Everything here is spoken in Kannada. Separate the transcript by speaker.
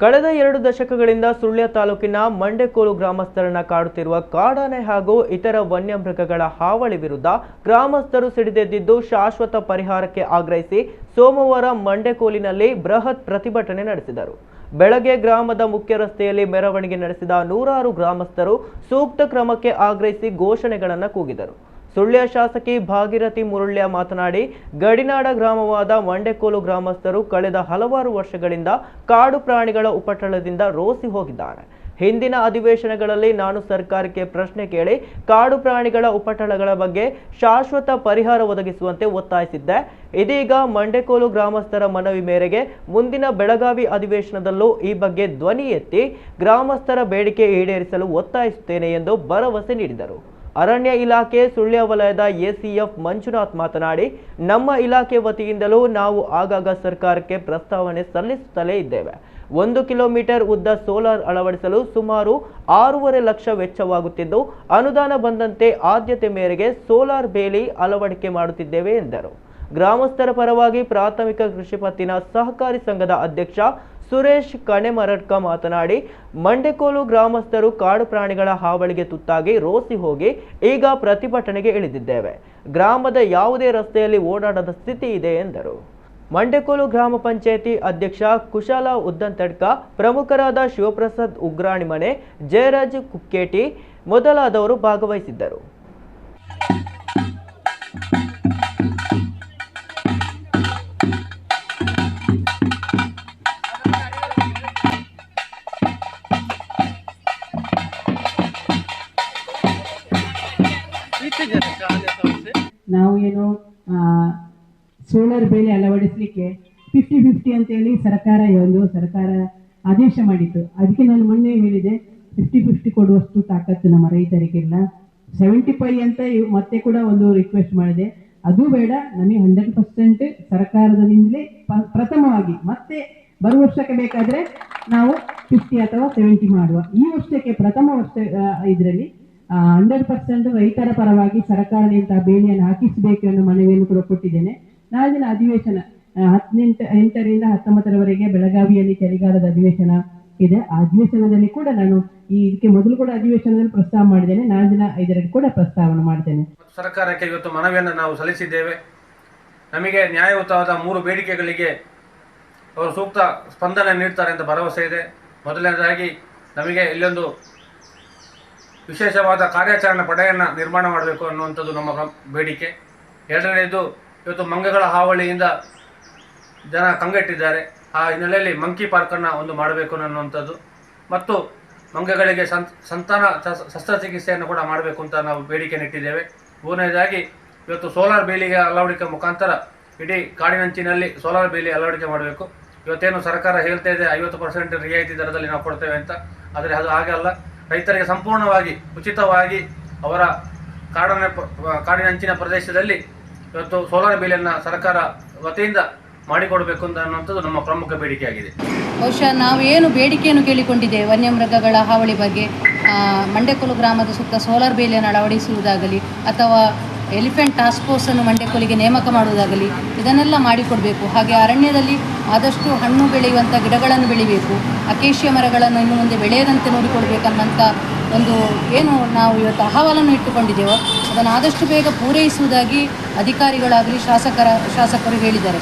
Speaker 1: ಕಳೆದ 2 ದಶಕಗಳಿಂದ ಸುಳ್ಯ ತಾಲೂಕಿನ ಮಂಡೆಕೋಲು ಗ್ರಾಮಸ್ಥರನ್ನ ಕಾಡುತ್ತಿರುವ ಕಾಡಾನೆ ಹಾಗೂ ಇತರ ವನ್ಯಮೃಗಗಳ ಹಾವಳಿ ವಿರುದ್ಧ ಗ್ರಾಮಸ್ಥರು ಸಿಡಿದೆದ್ದಿದ್ದು ಶಾಶ್ವತ ಪರಿಹಾರಕ್ಕೆ ಆಗ್ರಹಿಸಿ ಸೋಮವಾರ ಮಂಡೆಕೋಲಿನಲ್ಲಿ ಬೃಹತ್ ಪ್ರತಿಭಟನೆ ನಡೆಸಿದರು. ಬೆಳಗ್ಗೆ ಗ್ರಾಮದ ಮುಖ್ಯ ರಸ್ತೆಯಲ್ಲಿ ಮೆರವಣಿಗೆ ನಡೆಸಿದ ನೂರಾರು ಗ್ರಾಮಸ್ಥರು ಸೂಕ್ತ ಕ್ರಮಕ್ಕೆ ಆಗ್ರಹಿಸಿ ಘೋಷಣೆಗಳನ್ನು ಕೂಗಿದರು. ಸುಳ್ಯ ಶಾಸಕಿ ಭಾಗೀರಥಿ ಮುರುಳ್ಯ ಮಾತನಾಡಿ, ಗಡಿನಾಡ ಗ್ರಾಮವಾದ ಮಂಡೆಕೋಲು ಗ್ರಾಮಸ್ಥರು ಕಳೆದ ಹಲವಾರು ವರ್ಷಗಳಿಂದ ಕಾಡು ಪ್ರಾಣಿಗಳ ಉಪಟಳದಿಂದ ರೋಸಿ ಹೋಗಿದ್ದಾರೆ. ಹಿಂದಿನ ಅಧಿವೇಶನಗಳಲ್ಲಿ ನಾನು ಸರ್ಕಾರಕ್ಕೆ ಪ್ರಶ್ನೆ ಕೇಳಿ ಕಾಡು ಪ್ರಾಣಿಗಳ ಉಪಟಳಗಳ ಬಗ್ಗೆ ಶಾಶ್ವತ ಪರಿಹಾರ ಒದಗಿಸುವಂತೆ ಒತ್ತಾಯಿಸಿದ್ದೆ. ಇದೀಗ ಮಂಡೆಕೋಲು ಗ್ರಾಮಸ್ಥರ ಮನವಿ ಮೇರೆಗೆ ಮುಂದಿನ ಬೆಳಗಾವಿ ಅಧಿವೇಶನದಲ್ಲೂ ಈ ಬಗ್ಗೆ ಧ್ವನಿ ಎತ್ತಿ ಗ್ರಾಮಸ್ಥರ ಬೇಡಿಕೆ ಈಡೇರಿಸಲು ಒತ್ತಾಯಿಸುತ್ತೇನೆ ಎಂದು ಭರವಸೆ ನೀಡಿದರು. ಅರಣ್ಯ ಇಲಾಖೆ ಸುಳ್ಯ ವಲಯದ ಎಸಿಎಫ್ ಮಂಜುನಾಥ್ ಮಾತನಾಡಿ, ನಮ್ಮ ಇಲಾಖೆ ವತಿಯಿಂದಲೂ ನಾವು ಆಗಾಗ ಸರ್ಕಾರಕ್ಕೆ ಪ್ರಸ್ತಾವನೆ ಸಲ್ಲಿಸುತ್ತಲೇ ಇದ್ದೇವೆ. 1 ಕಿಲೋಮೀಟರ್ ಉದ್ದ ಸೋಲಾರ್ ಅಳವಡಿಸಲು ಸುಮಾರು 6.5 ಲಕ್ಷ ವೆಚ್ಚವಾಗುತ್ತಿದ್ದು, ಅನುದಾನ ಬಂದಂತೆ ಆದ್ಯತೆ ಮೇರೆಗೆ ಸೋಲಾರ್ ಬೇಲಿ ಅಳವಡಿಕೆ ಮಾಡುತ್ತಿದ್ದೇವೆ ಎಂದರು. ಗ್ರಾಮಸ್ಥರ ಪರವಾಗಿ ಪ್ರಾಥಮಿಕ ಕೃಷಿ ಪತ್ತಿನ ಸಹಕಾರಿ ಸಂಘದ ಅಧ್ಯಕ್ಷ ಸುರೇಶ್ ಕಣೆಮರಡ್ಕ ಮಾತನಾಡಿ, ಮಂಡೆಕೋಲು ಗ್ರಾಮಸ್ಥರು ಕಾಡು ಪ್ರಾಣಿಗಳ ಹಾವಳಿಗೆ ತುತ್ತಾಗಿ ರೋಸಿ ಹೋಗಿ ಈಗ ಪ್ರತಿಭಟನೆಗೆ ಇಳಿದಿದ್ದೇವೆ. ಗ್ರಾಮದ ಯಾವುದೇ ರಸ್ತೆಯಲ್ಲಿ ಓಡಾಡದ ಸ್ಥಿತಿ ಇದೆ ಎಂದರು. ಮಂಡೆಕೋಲು ಗ್ರಾಮ ಪಂಚಾಯಿತಿ ಅಧ್ಯಕ್ಷ ಕುಶಾಲ ಉದ್ದಂತಡ್ಕ, ಪ್ರಮುಖರಾದ ಶಿವಪ್ರಸಾದ್ ಉಗ್ರಾಣಿಮನೆ, ಜಯರಾಜ್ ಕುಕ್ಕೇಟಿ ಮೊದಲಾದವರು ಭಾಗವಹಿಸಿದ್ದರು.
Speaker 2: ನಾವು ಏನು ಸೋಲಾರ್ ಬೇಲಿ ಅಳವಡಿಸಲಿಕ್ಕೆ 50-50 ಅಂತೇಳಿ ಸರ್ಕಾರ ಆದೇಶ ಮಾಡಿತ್ತು. ಅದಕ್ಕೆ ನಾನು ಮೊನ್ನೆ ಹೇಳಿದೆ, 50-50 ಕೊಡುವಷ್ಟು ತಾಕತ್ತು ನಮ್ಮ ರೈತರಿಗಿಲ್ಲ. 75 ಅಂತ ಮತ್ತೆ ಕೂಡ ಒಂದು ರಿಕ್ವೆಸ್ಟ್ ಮಾಡಿದೆ. ಅದು ಬೇಡ, ನಮಗೆ 100% ಸರ್ಕಾರದಿಂದಲೇ ಪ್ರಥಮವಾಗಿ, ಮತ್ತೆ ಬರುವ ವರ್ಷಕ್ಕೆ ಬೇಕಾದ್ರೆ ನಾವು 50 ಅಥವಾ 70 ಮಾಡುವ. ಈ ವರ್ಷಕ್ಕೆ ಪ್ರಥಮ ವರ್ಷ ಇದರಲ್ಲಿ 100% ರೈತರ ಪರವಾಗಿ ಸರ್ಕಾರದಿಂದ ಬೇಲಿಯನ್ನು ಹಾಕಿಸಬೇಕು ಅನ್ನೋ ಮನವಿಯನ್ನು ಕೂಡ ಕೊಟ್ಟಿದ್ದೇನೆ. ನಾಳಿನ ಅಧಿವೇಶನ 8ರಿಂದ 19ರವರೆಗೆ ಬೆಳಗಾವಿಯಲ್ಲಿ ಚಳಿಗಾಲದ ಅಧಿವೇಶನ ಇದೆ. ಆ ಅಧಿವೇಶನದಲ್ಲಿ ಕೂಡ ನಾನು ಇದಕ್ಕೆ ಮೊದಲು ಕೂಡ ಅಧಿವೇಶನದಲ್ಲಿ ಪ್ರಸ್ತಾವ ಮಾಡಿದ್ದೇನೆ. ನಾಳಿನ 5ರಲ್ಲಿ ಕೂಡ ಪ್ರಸ್ತಾವನೆ ಮಾಡ್ತೇನೆ.
Speaker 3: ಸರ್ಕಾರಕ್ಕೆ ಇವತ್ತು ಮನವಿಯನ್ನು ನಾವು ಸಲ್ಲಿಸಿದ್ದೇವೆ. ನಮಗೆ ನ್ಯಾಯಯುತವಾದ 3 ಬೇಡಿಕೆಗಳಿಗೆ ಅವರು ಸೂಕ್ತ ಸ್ಪಂದನೆ ನೀಡ್ತಾರೆ ಅಂತ ಭರವಸೆ ಇದೆ. ಮೊದಲನೇದಾಗಿ ನಮಗೆ ಇಲ್ಲೊಂದು ವಿಶೇಷವಾದ ಕಾರ್ಯಾಚರಣೆ ಪಡೆಯನ್ನು ನಿರ್ಮಾಣ ಮಾಡಬೇಕು ಅನ್ನುವಂಥದ್ದು ನಮ್ಮ ಬೇಡಿಕೆ. ಎರಡನೇದು, ಇವತ್ತು ಮಂಗಗಳ ಹಾವಳಿಯಿಂದ ಜನ ಕಂಗೆಟ್ಟಿದ್ದಾರೆ. ಆ ಹಿನ್ನೆಲೆಯಲ್ಲಿ ಮಂಕಿ ಪಾರ್ಕನ್ನು ಒಂದು ಮಾಡಬೇಕು ಅನ್ನುವಂಥದ್ದು, ಮತ್ತು ಮಂಗಗಳಿಗೆ ಸಂತಾನ ಶಸ್ತ್ರಚಿಕಿತ್ಸೆಯನ್ನು ಕೂಡ ಮಾಡಬೇಕು ಅಂತ ನಾವು ಬೇಡಿಕೆ ಇಟ್ಟಿದ್ದೇವೆ. ಮೂರನೇದಾಗಿ, ಇವತ್ತು ಸೋಲಾರ್ ಬೇಲಿಗೆ ಅಳವಡಿಕೆ ಮುಖಾಂತರ ಇಡೀ ಕಾಡಿನಂಚಿನಲ್ಲಿ ಸೋಲಾರ್ ಬೇಲಿ ಅಳವಡಿಕೆ ಮಾಡಬೇಕು. ಇವತ್ತೇನು ಸರ್ಕಾರ ಹೇಳ್ತಾ ಇದೆ 50% ರಿಯಾಯಿತಿ ದರದಲ್ಲಿ ನಾವು ಕೊಡ್ತೇವೆ ಅಂತ, ಆದರೆ ಅದು ಹಾಗೆ ಅಲ್ಲ. ರೈತರಿಗೆ ಸಂಪೂರ್ಣವಾಗಿ ಉಚಿತವಾಗಿ ಅವರ ಕಾಡಿನಂಚಿನ ಪ್ರದೇಶದಲ್ಲಿ ಇವತ್ತು ಸೋಲಾರ್ ಬೇಲಿಯನ್ನು ಸರ್ಕಾರ ವತಿಯಿಂದ ಮಾಡಿಕೊಡಬೇಕು ಅಂತ ಅನ್ನುವಂಥದ್ದು ನಮ್ಮ ಪ್ರಮುಖ ಬೇಡಿಕೆಯಾಗಿದೆ.
Speaker 4: ಬಹುಶಃ ನಾವು ಏನು ಬೇಡಿಕೆಯನ್ನು ಕೇಳಿಕೊಂಡಿದ್ದೇವೆ ವನ್ಯಮೃಗಗಳ ಹಾವಳಿ ಬಗ್ಗೆ, ಮಂಡೆಕೋಲು ಗ್ರಾಮದ ಸುತ್ತ ಸೋಲಾರ್ ಬೇಲಿಯನ್ನು ಅಳವಡಿಸುವುದಾಗಲಿ ಅಥವಾ ಎಲಿಫೆಂಟ್ ಟಾಸ್ಕ್ ಫೋರ್ಸನ್ನು ಮಂಡೆಕೋಲಿಗೆ ನೇಮಕ ಮಾಡುವುದಾಗಲಿ, ಇದನ್ನೆಲ್ಲ ಮಾಡಿಕೊಡಬೇಕು. ಹಾಗೆ ಅರಣ್ಯದಲ್ಲಿ ಆದಷ್ಟು ಹಣ್ಣು ಬೆಳೆಯುವಂಥ ಗಿಡಗಳನ್ನು ಬೆಳಿಬೇಕು, ಅಕೇಶಿಯ ಮರಗಳನ್ನು ಇನ್ನು ಮುಂದೆ ಬೆಳೆಯದಂತೆ ನೋಡಿಕೊಡ್ಬೇಕನ್ನಂಥ ಒಂದು ಏನು ನಾವು ಇವತ್ತು ಅಹವಾಲನ್ನು ಇಟ್ಟುಕೊಂಡಿದ್ದೇವೋ ಅದನ್ನು ಆದಷ್ಟು ಬೇಗ ಪೂರೈಸುವುದಾಗಿ ಅಧಿಕಾರಿಗಳಾಗಲಿ ಶಾಸಕರು ಹೇಳಿದ್ದಾರೆ.